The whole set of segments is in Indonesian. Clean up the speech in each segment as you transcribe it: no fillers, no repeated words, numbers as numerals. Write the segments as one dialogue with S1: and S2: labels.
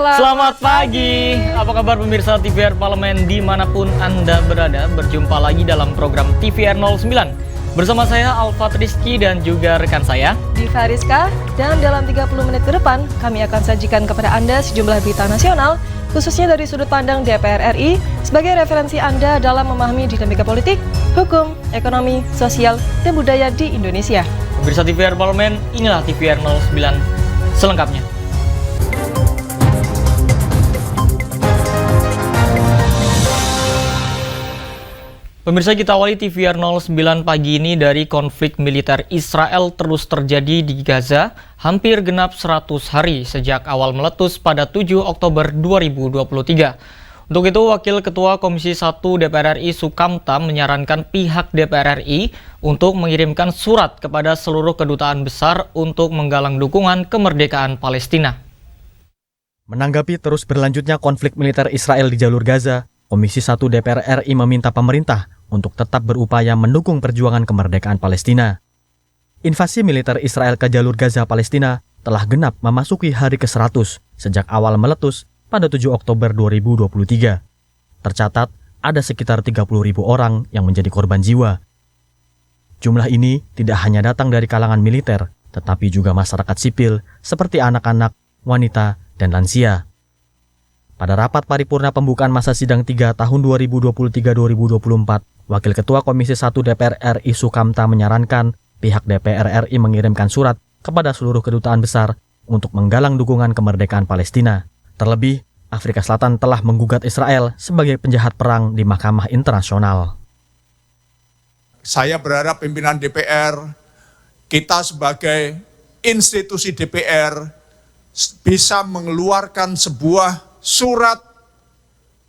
S1: Selamat pagi. Apa kabar pemirsa TVR Parlemen dimanapun Anda berada? Berjumpa lagi dalam program TVR 09. Bersama saya Alfat Rizky dan juga rekan saya
S2: Diva Rizka. Dan dalam 30 menit ke depan kami akan sajikan kepada Anda sejumlah berita nasional, khususnya dari sudut pandang DPR RI sebagai referensi Anda dalam memahami dinamika politik, hukum, ekonomi, sosial, dan budaya di Indonesia.
S1: Pemirsa TVR Parlemen, inilah TVR 09 selengkapnya. Pemirsa, kita awali TVR 09 pagi ini dari konflik militer Israel terus terjadi di Gaza hampir genap 100 hari sejak awal meletus pada 7 Oktober 2023. Untuk itu, Wakil Ketua Komisi 1 DPR RI Sukamta menyarankan pihak DPR RI untuk mengirimkan surat kepada seluruh kedutaan besar untuk menggalang dukungan kemerdekaan Palestina.
S3: Menanggapi terus berlanjutnya konflik militer Israel di jalur Gaza, Komisi 1 DPR RI meminta pemerintah untuk tetap berupaya mendukung perjuangan kemerdekaan Palestina. Invasi militer Israel ke jalur Gaza Palestina telah genap memasuki hari ke-100 sejak awal meletus pada 7 Oktober 2023. Tercatat ada sekitar 30.000 orang yang menjadi korban jiwa. Jumlah ini tidak hanya datang dari kalangan militer, tetapi juga masyarakat sipil seperti anak-anak, wanita, dan lansia. Pada rapat paripurna pembukaan masa sidang 3 tahun 2023-2024, Wakil Ketua Komisi 1 DPR RI Sukamta menyarankan pihak DPR RI mengirimkan surat kepada seluruh kedutaan besar untuk menggalang dukungan kemerdekaan Palestina. Terlebih, Afrika Selatan telah menggugat Israel sebagai penjahat perang di Mahkamah Internasional.
S4: Saya berharap pimpinan DPR, kita sebagai institusi DPR bisa mengeluarkan sebuah surat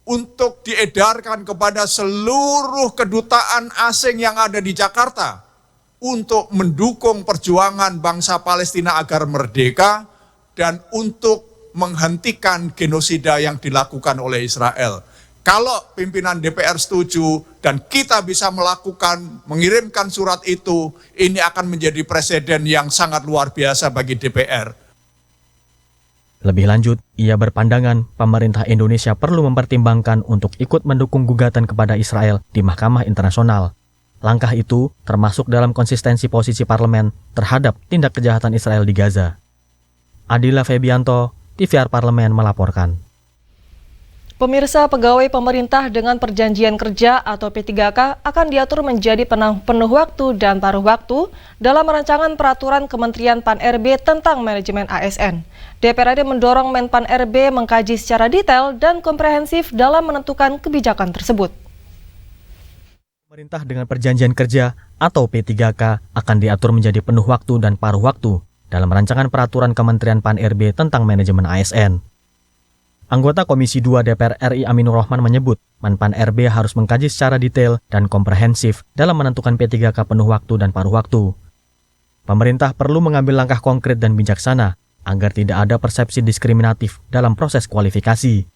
S4: untuk diedarkan kepada seluruh kedutaan asing yang ada di Jakarta untuk mendukung perjuangan bangsa Palestina agar merdeka dan untuk menghentikan genosida yang dilakukan oleh Israel. Kalau pimpinan DPR setuju dan kita bisa mengirimkan surat itu, ini akan menjadi presiden yang sangat luar biasa bagi DPR.
S3: Lebih lanjut, ia berpandangan pemerintah Indonesia perlu mempertimbangkan untuk ikut mendukung gugatan kepada Israel di Mahkamah Internasional. Langkah itu termasuk dalam konsistensi posisi parlemen terhadap tindak kejahatan Israel di Gaza. Adila Febianto, TVR Parlemen melaporkan.
S2: Pemirsa, pegawai pemerintah dengan perjanjian kerja atau P3K akan diatur menjadi penuh waktu dan paruh waktu dalam rancangan peraturan Kementerian Pan-RB tentang manajemen ASN. DPR RI mendorong Menpan RB mengkaji secara detail dan komprehensif dalam menentukan kebijakan tersebut.
S3: Pemerintah dengan perjanjian kerja atau P3K akan diatur menjadi penuh waktu dan paruh waktu dalam rancangan peraturan Kementerian Pan-RB tentang manajemen ASN. Anggota Komisi 2 DPR RI Aminur Rahman menyebut, Menpan RB harus mengkaji secara detail dan komprehensif dalam menentukan P3K penuh waktu dan paruh waktu. Pemerintah perlu mengambil langkah konkret dan bijaksana agar tidak ada persepsi diskriminatif dalam proses kualifikasi.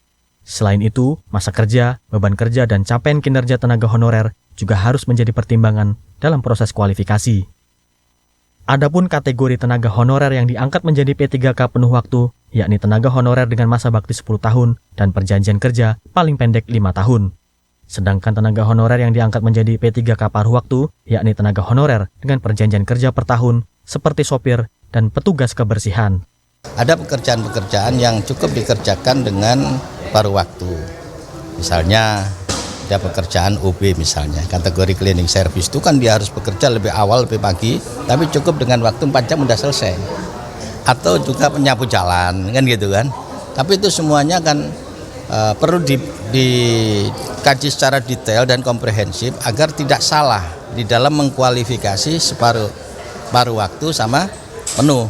S3: Selain itu, masa kerja, beban kerja, dan capaian kinerja tenaga honorer juga harus menjadi pertimbangan dalam proses kualifikasi. Adapun kategori tenaga honorer yang diangkat menjadi P3K penuh waktu, yakni tenaga honorer dengan masa bakti 10 tahun dan perjanjian kerja paling pendek 5 tahun. Sedangkan tenaga honorer yang diangkat menjadi P3K paruh waktu, yakni tenaga honorer dengan perjanjian kerja per tahun, seperti sopir dan petugas kebersihan.
S5: Ada pekerjaan-pekerjaan yang cukup dikerjakan dengan paruh waktu. Misalnya, ada pekerjaan OB misalnya, kategori cleaning service itu kan dia harus bekerja lebih awal, lebih pagi, tapi cukup dengan waktu 4 jam udah selesai. Atau juga penyapu jalan, kan gitu kan. Tapi itu semuanya kan perlu dikaji secara detail dan komprehensif agar tidak salah di dalam mengkualifikasi paruh waktu sama penuh.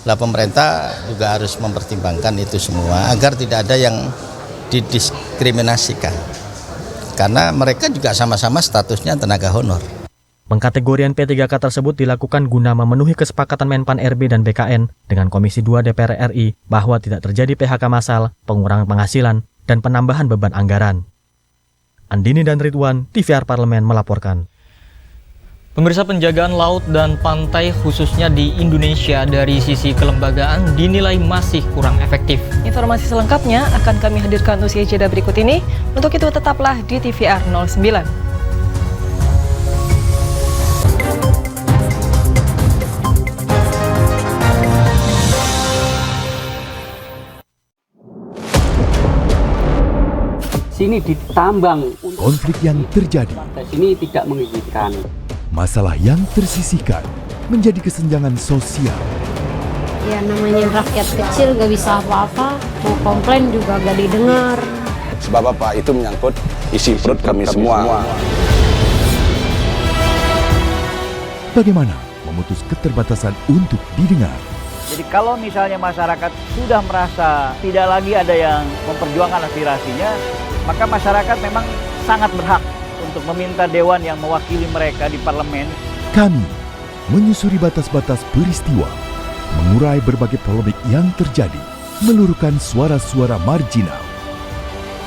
S5: Nah, pemerintah juga harus mempertimbangkan itu semua agar tidak ada yang didiskriminasikan. Karena mereka juga sama-sama statusnya tenaga honor.
S3: Pengkategorian P3K tersebut dilakukan guna memenuhi kesepakatan Menpan RB dan BKN dengan Komisi 2 DPR RI bahwa tidak terjadi PHK massal, pengurangan penghasilan, dan penambahan beban anggaran. Andini dan Ridwan, TVR Parlemen melaporkan.
S1: Pemirsa, penjagaan laut dan pantai khususnya di Indonesia dari sisi kelembagaan dinilai masih kurang efektif.
S2: Informasi selengkapnya akan kami hadirkan usai jeda berikut ini. Untuk itu tetaplah di TVR 09.
S6: Sini ditambang.
S7: Konflik yang terjadi,
S6: Sini tidak mengizinkan.
S7: masalah yang tersisihkan menjadi kesenjangan sosial.
S8: Ya namanya rakyat kecil gak bisa apa-apa, mau komplain juga gak didengar.
S9: Sebab apa? Itu menyangkut isi perut kami semua.
S7: Bagaimana memutus keterbatasan untuk didengar?
S10: Jadi kalau misalnya masyarakat sudah merasa tidak lagi ada yang memperjuangkan aspirasinya, maka masyarakat memang sangat berhak untuk meminta dewan yang mewakili mereka di parlemen.
S7: Kami menyusuri batas-batas peristiwa, mengurai berbagai polemik yang terjadi, meluruhkan suara-suara marginal,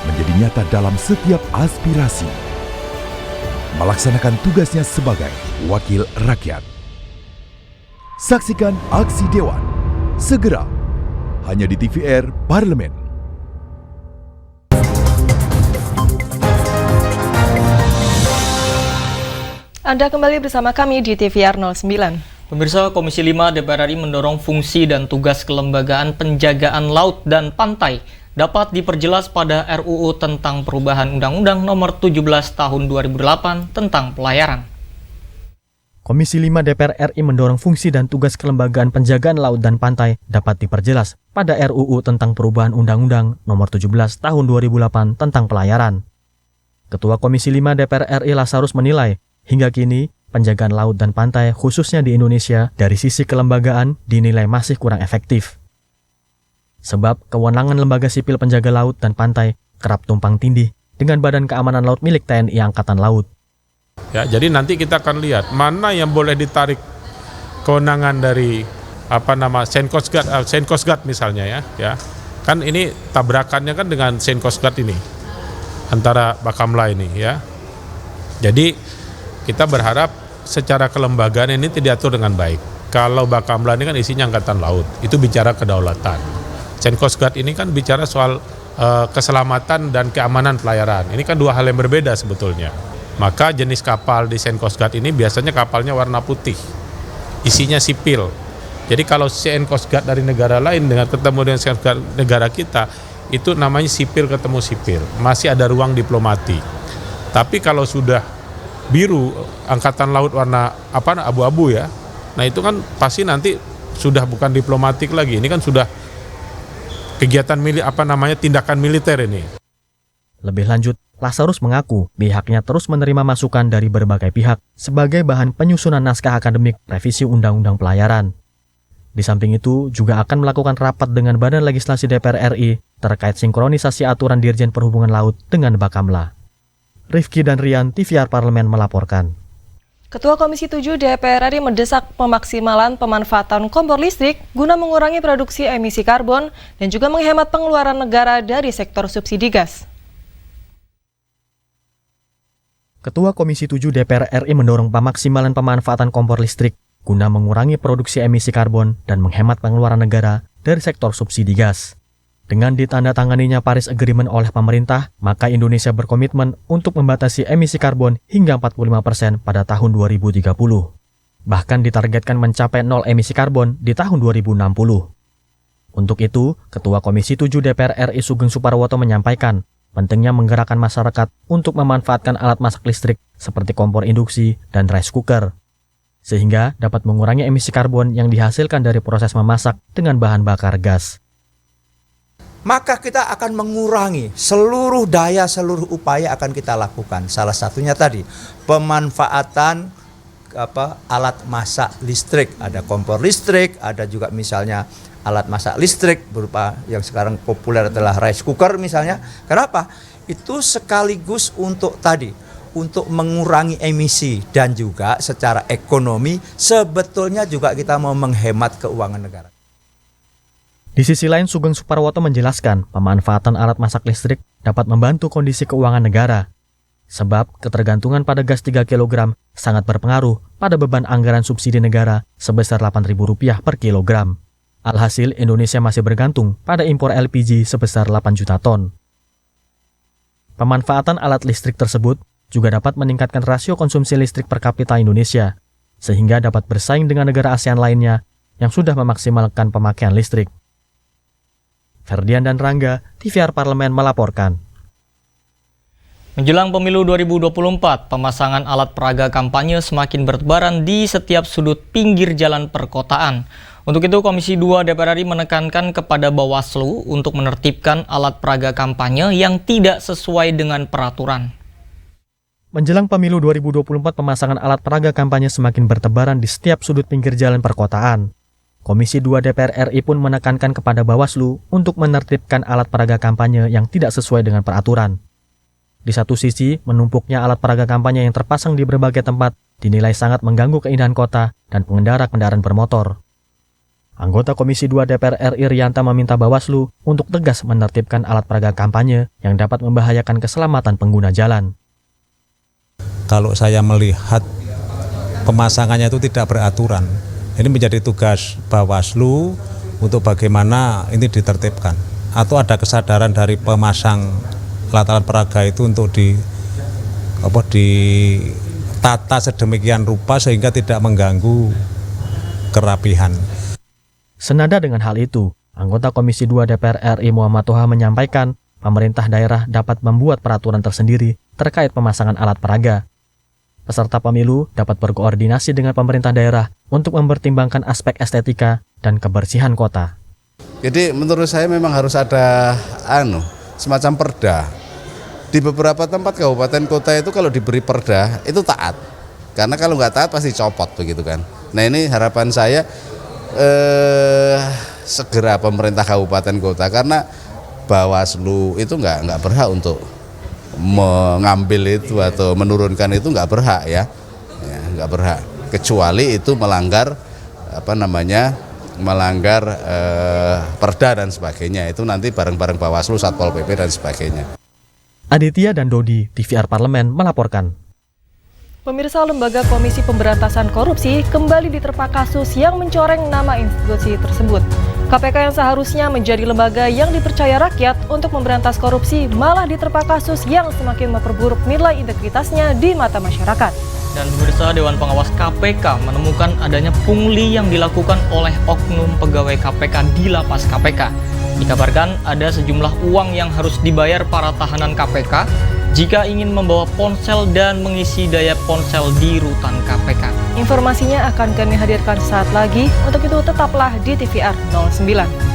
S7: menjadi nyata dalam setiap aspirasi, melaksanakan tugasnya sebagai wakil rakyat. Saksikan aksi Dewan segera hanya di TVR Parlemen.
S2: Anda kembali bersama kami di TVR 09.
S1: Pemirsa, Komisi 5 DPR RI mendorong fungsi dan tugas kelembagaan penjagaan laut dan pantai dapat diperjelas pada RUU tentang perubahan Undang-Undang Nomor 17 Tahun 2008 tentang pelayaran.
S3: Komisi 5 DPR RI mendorong fungsi dan tugas kelembagaan penjagaan laut dan pantai dapat diperjelas pada RUU tentang perubahan Undang-Undang Nomor 17 Tahun 2008 tentang pelayaran. Ketua Komisi 5 DPR RI Lasarus menilai, hingga kini, penjagaan laut dan pantai khususnya di Indonesia dari sisi kelembagaan dinilai masih kurang efektif. Sebab kewenangan lembaga sipil penjaga laut dan pantai kerap tumpang tindih dengan Badan Keamanan Laut milik TNI Angkatan Laut.
S11: Ya, jadi nanti kita akan lihat mana yang boleh ditarik kewenangan dari Saint Coast Guard misalnya ya. Kan ini tabrakannya kan dengan Saint Coast Guard ini antara Bakamla ini ya. Jadi kita berharap secara kelembagaan ini tidak diatur dengan baik. Kalau Bakamla ini kan isinya Angkatan Laut, itu bicara kedaulatan. Saint Coast Guard ini kan bicara soal keselamatan dan keamanan pelayaran. Ini kan dua hal yang berbeda sebetulnya. Maka jenis kapal di Saint Coast Guard ini biasanya kapalnya warna putih, isinya sipil. Jadi kalau Saint Coast Guard dari negara lain dengan ketemu dengan Saint Coast Guard negara kita, itu namanya sipil ketemu sipil, masih ada ruang diplomati. Tapi kalau sudah biru, Angkatan Laut warna abu-abu ya, nah itu kan pasti nanti sudah bukan diplomatik lagi, ini kan sudah kegiatan tindakan militer ini.
S3: Lebih lanjut, Lasarus mengaku pihaknya terus menerima masukan dari berbagai pihak sebagai bahan penyusunan naskah akademik revisi Undang-Undang Pelayaran. Di samping itu, juga akan melakukan rapat dengan Badan Legislasi DPR RI terkait sinkronisasi aturan Dirjen Perhubungan Laut dengan Bakamla. Rifki dan Rian, TVR Parlemen melaporkan.
S2: Ketua Komisi 7 DPR RI mendesak pemaksimalan pemanfaatan kompor listrik guna mengurangi produksi emisi karbon dan juga menghemat pengeluaran negara dari sektor subsidi gas. Ketua Komisi 7 DPR RI mendorong pemaksimalan pemanfaatan kompor listrik guna mengurangi produksi emisi karbon dan menghemat pengeluaran negara dari sektor subsidi gas. Dengan ditandatanganinya Paris Agreement oleh pemerintah, maka Indonesia berkomitmen untuk membatasi emisi karbon hingga 45% pada tahun 2030. Bahkan ditargetkan mencapai nol emisi karbon di tahun 2060. Untuk itu, Ketua Komisi 7 DPR RI Sugeng Suparwoto menyampaikan pentingnya menggerakkan masyarakat untuk memanfaatkan alat masak listrik seperti kompor induksi dan rice cooker, sehingga dapat mengurangi emisi karbon yang dihasilkan dari proses memasak dengan bahan bakar gas.
S12: Maka kita akan mengurangi seluruh upaya akan kita lakukan. Salah satunya tadi, pemanfaatan alat masak listrik. Ada kompor listrik, ada juga misalnya alat masak listrik berupa yang sekarang populer adalah rice cooker misalnya. Kenapa? Itu sekaligus untuk mengurangi emisi dan juga secara ekonomi sebetulnya juga kita mau menghemat keuangan negara.
S3: Di sisi lain, Sugeng Suparwoto menjelaskan pemanfaatan alat masak listrik dapat membantu kondisi keuangan negara. Sebab ketergantungan pada gas 3 kg sangat berpengaruh pada beban anggaran subsidi negara sebesar Rp8.000 per kilogram. Alhasil, Indonesia masih bergantung pada impor LPG sebesar 8 juta ton. Pemanfaatan alat listrik tersebut juga dapat meningkatkan rasio konsumsi listrik per kapita Indonesia, sehingga dapat bersaing dengan negara ASEAN lainnya yang sudah memaksimalkan pemakaian listrik. Ferdian dan Rangga, TVR Parlemen melaporkan.
S1: Menjelang pemilu 2024, pemasangan alat peraga kampanye semakin bertebaran di setiap sudut pinggir jalan perkotaan. Untuk itu, Komisi 2 DPR RI menekankan kepada Bawaslu untuk menertibkan alat peraga kampanye yang tidak sesuai dengan peraturan.
S3: Menjelang pemilu 2024, pemasangan alat peraga kampanye semakin bertebaran di setiap sudut pinggir jalan perkotaan. Komisi 2 DPR RI pun menekankan kepada Bawaslu untuk menertibkan alat peraga kampanye yang tidak sesuai dengan peraturan. Di satu sisi, menumpuknya alat peraga kampanye yang terpasang di berbagai tempat dinilai sangat mengganggu keindahan kota dan pengendara kendaraan bermotor. Anggota Komisi 2 DPR RI Rianta meminta Bawaslu untuk tegas menertibkan alat peraga kampanye yang dapat membahayakan keselamatan pengguna jalan.
S13: Kalau saya melihat pemasangannya itu tidak beraturan, ini menjadi tugas Bawaslu untuk bagaimana ini ditertibkan. Atau ada kesadaran dari pemasang alat-alat peraga itu untuk ditata sedemikian rupa sehingga tidak mengganggu kerapihan.
S3: Senada dengan hal itu, anggota Komisi 2 DPR RI Muhammad Toha menyampaikan pemerintah daerah dapat membuat peraturan tersendiri terkait pemasangan alat peraga. Peserta pemilu dapat berkoordinasi dengan pemerintah daerah untuk mempertimbangkan aspek estetika dan kebersihan kota.
S9: Jadi menurut saya memang harus ada semacam perda. Di beberapa tempat kabupaten kota itu kalau diberi perda itu taat. Karena kalau nggak taat pasti copot begitu kan. Nah ini harapan saya segera pemerintah kabupaten kota, karena Bawaslu itu nggak berhak untuk mengambil itu atau menurunkan itu, nggak berhak ya, nggak berhak, kecuali itu melanggar perda dan sebagainya. Itu nanti bareng-bareng Bawaslu, Satpol PP dan sebagainya.
S3: Aditya dan Dodi, TVR Parlemen melaporkan.
S2: Pemirsa, Lembaga Komisi Pemberantasan Korupsi kembali diterpa kasus yang mencoreng nama institusi tersebut. KPK yang seharusnya menjadi lembaga yang dipercaya rakyat untuk memberantas korupsi malah diterpa kasus yang semakin memperburuk nilai integritasnya di mata masyarakat.
S1: Dan pemirsa, Dewan Pengawas KPK menemukan adanya pungli yang dilakukan oleh oknum pegawai KPK di lapas KPK. Dikabarkan ada sejumlah uang yang harus dibayar para tahanan KPK jika ingin membawa ponsel dan mengisi daya ponsel di rutan KPK.
S2: Informasinya akan kami hadirkan saat lagi. Untuk itu tetaplah di TVR 09.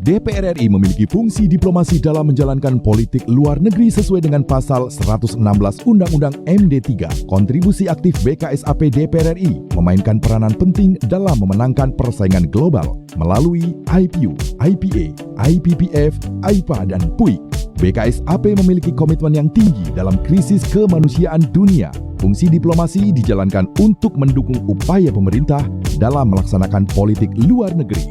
S7: DPR RI memiliki fungsi diplomasi dalam menjalankan politik luar negeri sesuai dengan pasal 116 Undang-Undang MD3. Kontribusi aktif BKSAP DPR RI memainkan peranan penting dalam memenangkan persaingan global melalui IPU, IPA, IPPF, AIPA, dan PUIK. BKSAP memiliki komitmen yang tinggi dalam krisis kemanusiaan dunia. Fungsi diplomasi dijalankan untuk mendukung upaya pemerintah dalam melaksanakan politik luar negeri.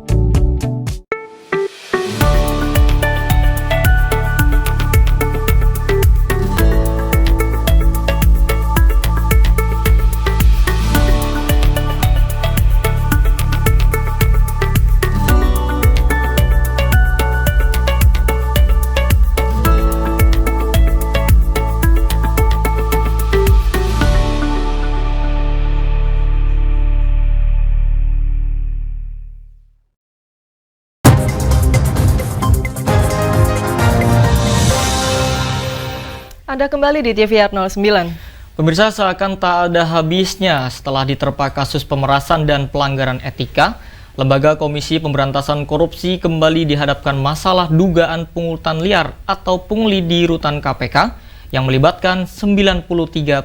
S2: Anda kembali di TVR 09.
S1: Pemirsa, seakan tak ada habisnya setelah diterpa kasus pemerasan dan pelanggaran etika, Lembaga Komisi Pemberantasan Korupsi kembali dihadapkan masalah dugaan pungutan liar atau pungli di rutan KPK yang melibatkan 93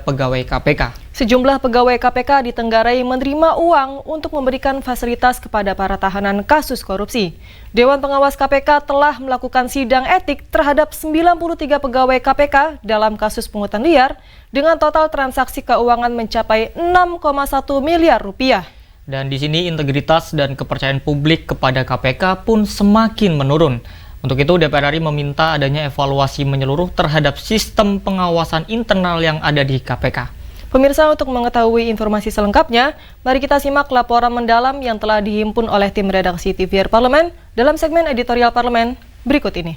S1: pegawai KPK.
S2: Sejumlah pegawai KPK ditenggarai menerima uang untuk memberikan fasilitas kepada para tahanan kasus korupsi. Dewan Pengawas KPK telah melakukan sidang etik terhadap 93 pegawai KPK dalam kasus pungutan liar dengan total transaksi keuangan mencapai 6,1 miliar rupiah.
S1: Dan di sini integritas dan kepercayaan publik kepada KPK pun semakin menurun. Untuk itu DPR RI meminta adanya evaluasi menyeluruh terhadap sistem pengawasan internal yang ada di KPK.
S2: Pemirsa, untuk mengetahui informasi selengkapnya, mari kita simak laporan mendalam yang telah dihimpun oleh tim redaksi TVR Parlemen dalam segmen editorial Parlemen berikut ini.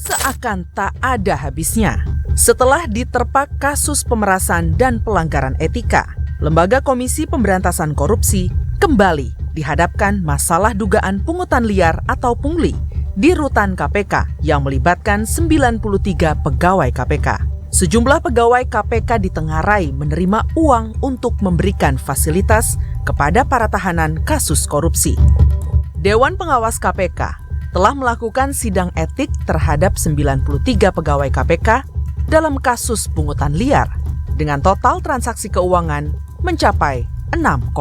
S14: Seakan tak ada habisnya. Setelah diterpa kasus pemerasan dan pelanggaran etika, Lembaga Komisi Pemberantasan Korupsi kembali dihadapkan masalah dugaan pungutan liar atau pungli di rutan KPK yang melibatkan 93 pegawai KPK. Sejumlah pegawai KPK ditengarai menerima uang untuk memberikan fasilitas kepada para tahanan kasus korupsi. Dewan Pengawas KPK telah melakukan sidang etik terhadap 93 pegawai KPK dalam kasus pungutan liar dengan total transaksi keuangan mencapai 6,1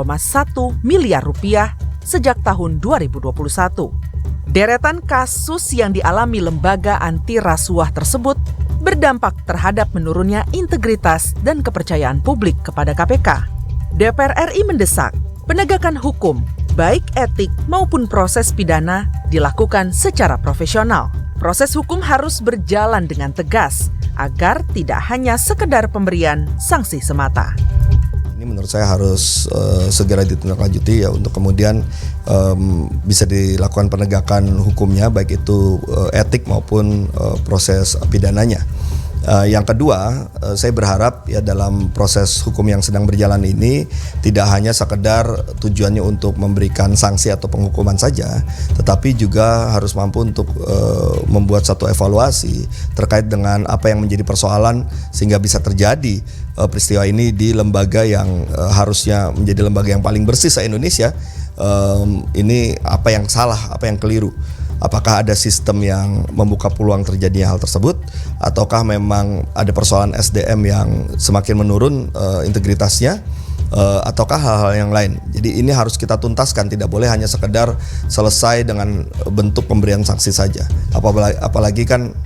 S14: miliar rupiah sejak tahun 2021. Deretan kasus yang dialami lembaga anti rasuah tersebut berdampak terhadap menurunnya integritas dan kepercayaan publik kepada KPK. DPR RI mendesak penegakan hukum baik etik maupun proses pidana dilakukan secara profesional. Proses hukum harus berjalan dengan tegas agar tidak hanya sekedar pemberian sanksi semata.
S15: Ini menurut saya harus segera ditindaklanjuti ya untuk kemudian bisa dilakukan penegakan hukumnya baik itu etik maupun proses pidananya. Yang kedua, saya berharap ya dalam proses hukum yang sedang berjalan ini tidak hanya sekedar tujuannya untuk memberikan sanksi atau penghukuman saja, tetapi juga harus mampu untuk membuat satu evaluasi terkait dengan apa yang menjadi persoalan sehingga bisa terjadi peristiwa ini di lembaga yang harusnya menjadi lembaga yang paling bersih se-Indonesia. Ini apa yang salah, apa yang keliru. Apakah ada sistem yang membuka peluang terjadinya hal tersebut, ataukah memang ada persoalan SDM yang semakin menurun integritasnya, ataukah hal-hal yang lain. Jadi ini harus kita tuntaskan, tidak boleh hanya sekedar selesai dengan bentuk pemberian sanksi saja. Apalagi kan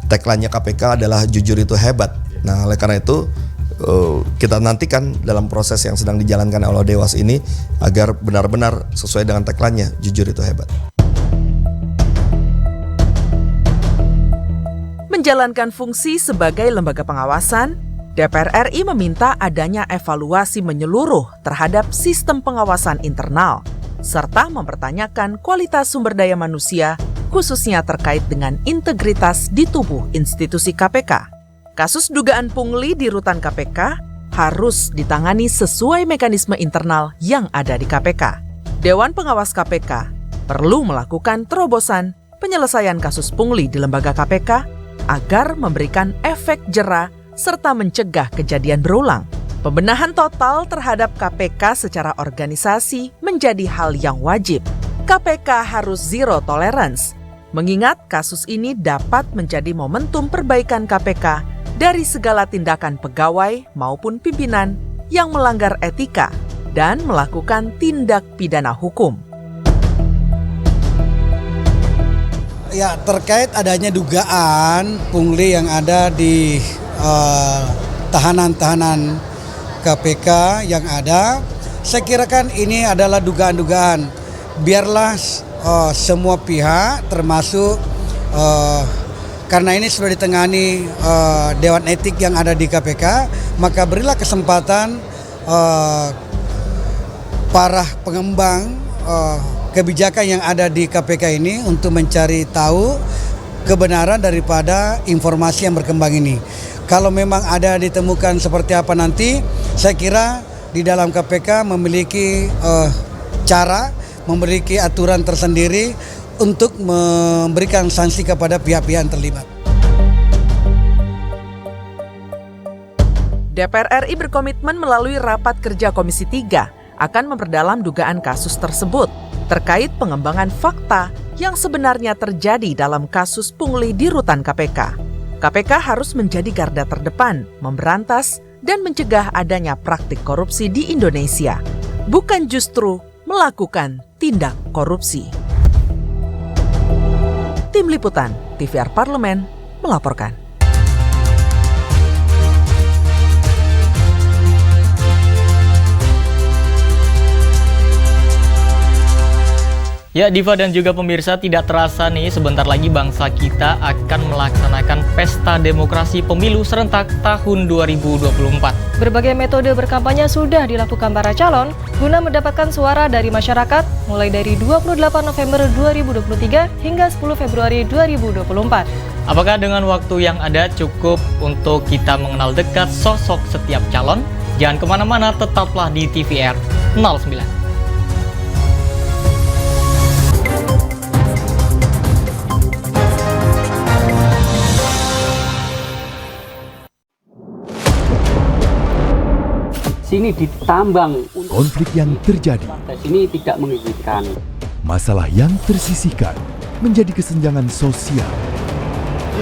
S15: tagline-nya KPK adalah jujur itu hebat. Nah, oleh karena itu kita nantikan dalam proses yang sedang dijalankan oleh Dewas ini agar benar-benar sesuai dengan tagline-nya jujur itu hebat.
S14: Menjalankan fungsi sebagai lembaga pengawasan, DPR RI meminta adanya evaluasi menyeluruh terhadap sistem pengawasan internal, serta mempertanyakan kualitas sumber daya manusia, khususnya terkait dengan integritas di tubuh institusi KPK. Kasus dugaan pungli di rutan KPK harus ditangani sesuai mekanisme internal yang ada di KPK. Dewan Pengawas KPK perlu melakukan terobosan penyelesaian kasus pungli di lembaga KPK agar memberikan efek jera serta mencegah kejadian berulang. Pembenahan total terhadap KPK secara organisasi menjadi hal yang wajib. KPK harus zero tolerance, mengingat kasus ini dapat menjadi momentum perbaikan KPK dari segala tindakan pegawai maupun pimpinan yang melanggar etika dan melakukan tindak pidana hukum.
S16: Ya, terkait adanya dugaan pungli yang ada di tahanan-tahanan KPK yang ada, saya kira kan ini adalah dugaan-dugaan. Biarlah semua pihak termasuk karena ini sudah ditangani Dewan Etik yang ada di KPK, maka berilah kesempatan para pengembang kebijakan yang ada di KPK ini untuk mencari tahu kebenaran daripada informasi yang berkembang ini. Kalau memang ada ditemukan seperti apa nanti, saya kira di dalam KPK memiliki cara, memiliki aturan tersendiri untuk memberikan sanksi kepada pihak-pihak yang terlibat.
S14: DPR RI berkomitmen melalui rapat kerja Komisi 3 akan memperdalam dugaan kasus tersebut terkait pengembangan fakta yang sebenarnya terjadi dalam kasus pungli di rutan KPK. KPK harus menjadi garda terdepan, memberantas dan mencegah adanya praktik korupsi di Indonesia, bukan justru melakukan tindak korupsi. Tim Liputan TVR Parlemen melaporkan.
S1: Ya, Diva dan juga pemirsa, tidak terasa nih sebentar lagi bangsa kita akan melaksanakan pesta demokrasi pemilu serentak tahun 2024.
S2: Berbagai metode berkampanye sudah dilakukan para calon guna mendapatkan suara dari masyarakat mulai dari 28 November 2023 hingga 10 Februari 2024.
S1: Apakah dengan waktu yang ada cukup untuk kita mengenal dekat sosok setiap calon? Jangan kemana-mana, tetaplah di TVR 09.
S6: Sini ditambang.
S7: Konflik yang terjadi.
S6: Sini tidak mengizinkan.
S7: Masalah yang tersisihkan menjadi kesenjangan sosial.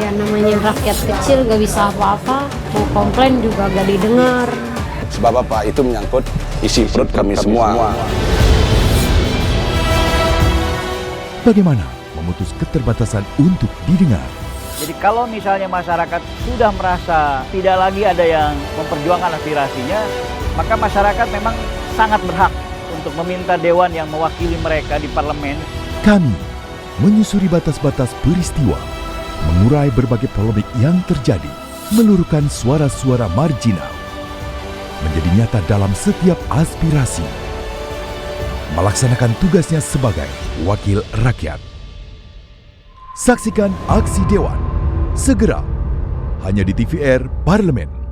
S8: Ya namanya rakyat kecil gak bisa apa-apa, mau komplain juga gak didengar.
S17: Sebab apa? Itu menyangkut isi perut kami semua.
S7: Bagaimana memutus keterbatasan untuk didengar?
S10: Jadi kalau misalnya masyarakat sudah merasa tidak lagi ada yang memperjuangkan aspirasinya, maka masyarakat memang sangat berhak untuk meminta dewan yang mewakili mereka di parlemen.
S7: Kami menyusuri batas-batas peristiwa, mengurai berbagai polemik yang terjadi, meluruhkan suara-suara marginal, menjadi nyata dalam setiap aspirasi, melaksanakan tugasnya sebagai wakil rakyat. Saksikan aksi Dewan segera hanya di TVR Parlemen.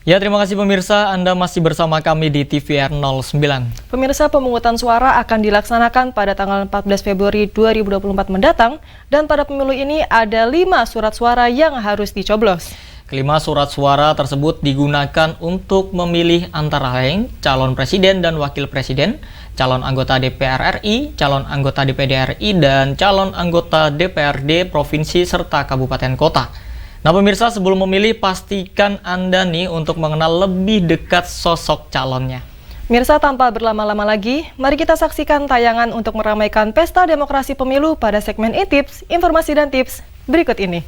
S1: Ya, terima kasih pemirsa, Anda masih bersama kami di TVR 09.
S2: Pemirsa, pemungutan suara akan dilaksanakan pada tanggal 14 Februari 2024 mendatang, dan pada pemilu ini ada 5 surat suara yang harus dicoblos.
S1: Kelima surat suara tersebut digunakan untuk memilih antara lain calon presiden dan wakil presiden, calon anggota DPR RI, calon anggota DPD RI, dan calon anggota DPRD provinsi serta kabupaten kota. Nah pemirsa, sebelum memilih pastikan Anda nih untuk mengenal lebih dekat sosok calonnya.
S2: Mirsa, tanpa berlama-lama lagi, mari kita saksikan tayangan untuk meramaikan pesta demokrasi pemilu pada segmen e-tips, informasi dan tips berikut ini.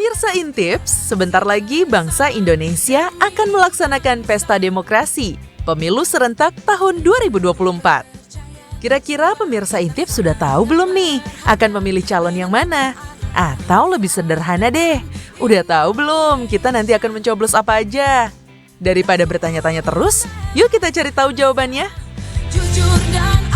S14: Pemirsa Intips, sebentar lagi bangsa Indonesia akan melaksanakan pesta demokrasi, pemilu serentak tahun 2024. Kira-kira pemirsa Intips sudah tahu belum nih akan memilih calon yang mana? Atau lebih sederhana deh, udah tahu belum kita nanti akan mencoblos apa aja? Daripada bertanya-tanya terus, yuk kita cari tahu jawabannya. Jujur dan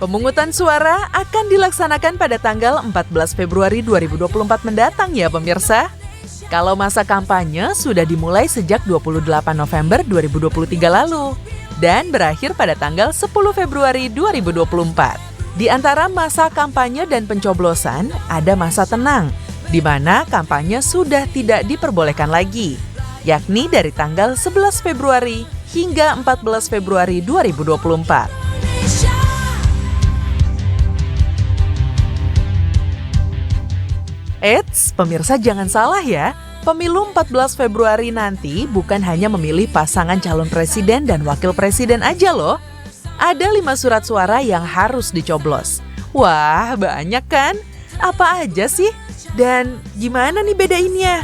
S14: pemungutan suara akan dilaksanakan pada tanggal 14 Februari 2024 mendatang ya pemirsa. Kalau masa kampanye sudah dimulai sejak 28 November 2023 lalu dan berakhir pada tanggal 10 Februari 2024. Di antara masa kampanye dan pencoblosan ada masa tenang, di mana kampanye sudah tidak diperbolehkan lagi, yakni dari tanggal 11 Februari hingga 14 Februari 2024. Eits, pemirsa jangan salah ya, pemilu 14 Februari nanti bukan hanya memilih pasangan calon presiden dan wakil presiden aja loh. Ada 5 surat suara yang harus dicoblos. Wah, banyak kan? Apa aja sih? Dan gimana nih bedainnya?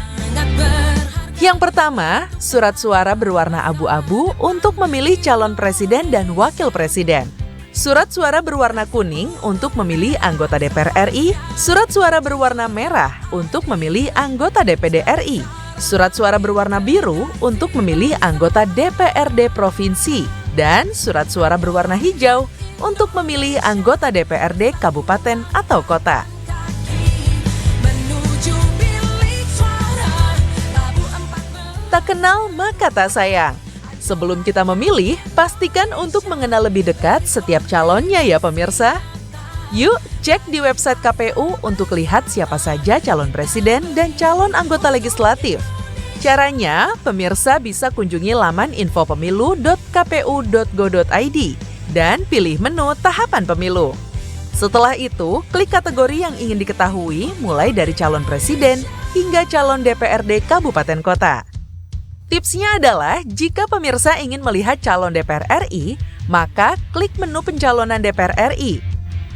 S14: Yang pertama, surat suara berwarna abu-abu untuk memilih calon presiden dan wakil presiden. Surat suara berwarna kuning untuk memilih anggota DPR RI, surat suara berwarna merah untuk memilih anggota DPD RI, surat suara berwarna biru untuk memilih anggota DPRD provinsi, dan surat suara berwarna hijau untuk memilih anggota DPRD kabupaten atau kota. Tak kenal maka tak sayang. Sebelum kita memilih, pastikan untuk mengenal lebih dekat setiap calonnya ya pemirsa. Yuk cek di website KPU untuk lihat siapa saja calon presiden dan calon anggota legislatif. Caranya, pemirsa bisa kunjungi laman infopemilu.kpu.go.id dan pilih menu tahapan pemilu. Setelah itu, klik kategori yang ingin diketahui mulai dari calon presiden hingga calon DPRD Kabupaten Kota. Tipsnya adalah jika pemirsa ingin melihat calon DPR RI, maka klik menu pencalonan DPR RI.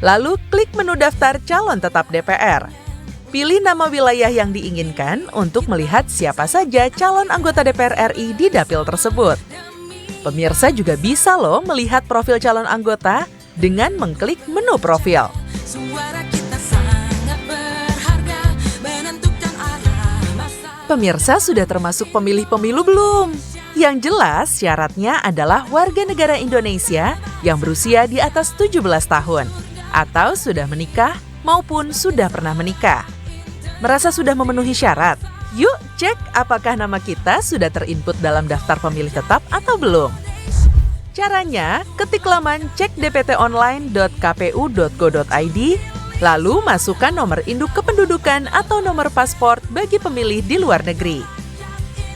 S14: Lalu klik menu daftar calon tetap DPR. Pilih nama wilayah yang diinginkan untuk melihat siapa saja calon anggota DPR RI di dapil tersebut. Pemirsa juga bisa loh melihat profil calon anggota dengan mengklik menu profil. Pemirsa sudah termasuk pemilih pemilu belum? Yang jelas syaratnya adalah warga negara Indonesia yang berusia di atas 17 tahun atau sudah menikah maupun sudah pernah menikah. Merasa sudah memenuhi syarat? Yuk cek apakah nama kita sudah terinput dalam daftar pemilih tetap atau belum. Caranya, ketik laman cekdptonline.kpu.go.id, lalu masukkan nomor induk kependudukan atau nomor paspor bagi pemilih di luar negeri.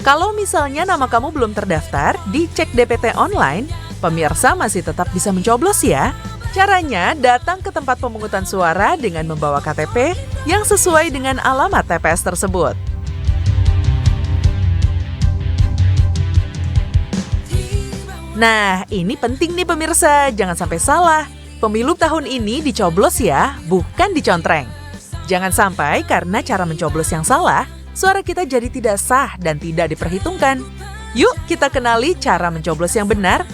S14: Kalau misalnya nama kamu belum terdaftar di Cek DPT Online, pemirsa masih tetap bisa mencoblos ya. Caranya, datang ke tempat pemungutan suara dengan membawa KTP yang sesuai dengan alamat TPS tersebut. Nah, ini penting nih pemirsa, jangan sampai salah. Pemilu tahun ini dicoblos ya, bukan dicontreng. Jangan sampai karena cara mencoblos yang salah, suara kita jadi tidak sah dan tidak diperhitungkan. Yuk kita kenali cara mencoblos yang benar.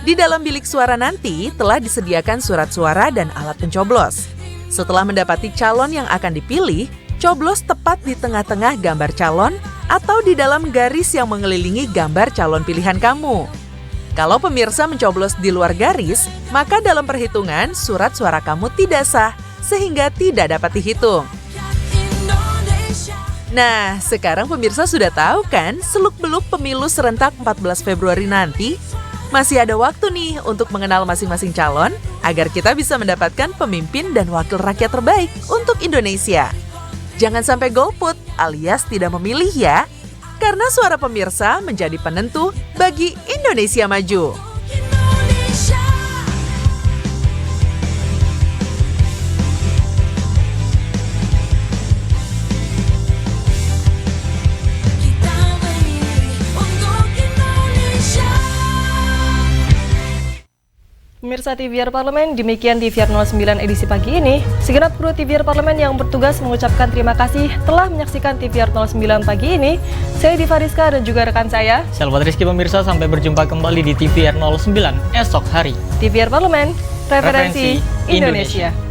S14: Di dalam bilik suara nanti telah disediakan surat suara dan alat pencoblos. Setelah mendapati calon yang akan dipilih, coblos tepat di tengah-tengah gambar calon atau di dalam garis yang mengelilingi gambar calon pilihan kamu. Kalau pemirsa mencoblos di luar garis, maka dalam perhitungan surat suara kamu tidak sah sehingga tidak dapat dihitung. Nah, sekarang pemirsa sudah tahu kan seluk-beluk pemilu serentak 14 Februari nanti? Masih ada waktu nih untuk mengenal masing-masing calon agar kita bisa mendapatkan pemimpin dan wakil rakyat terbaik untuk Indonesia. Jangan sampai golput alias tidak memilih ya, karena suara pemirsa menjadi penentu bagi Indonesia maju.
S2: Pemirsa TVR Parlemen, demikian TVR 09 edisi pagi ini. Segenap kru TVR Parlemen yang bertugas mengucapkan terima kasih telah menyaksikan TVR 09 pagi ini. Saya Diva Rizka dan juga rekan saya
S1: Selvat Rizky. Pemirsa, sampai berjumpa kembali di TVR 09 esok hari.
S2: TVR Parlemen, referensi Indonesia.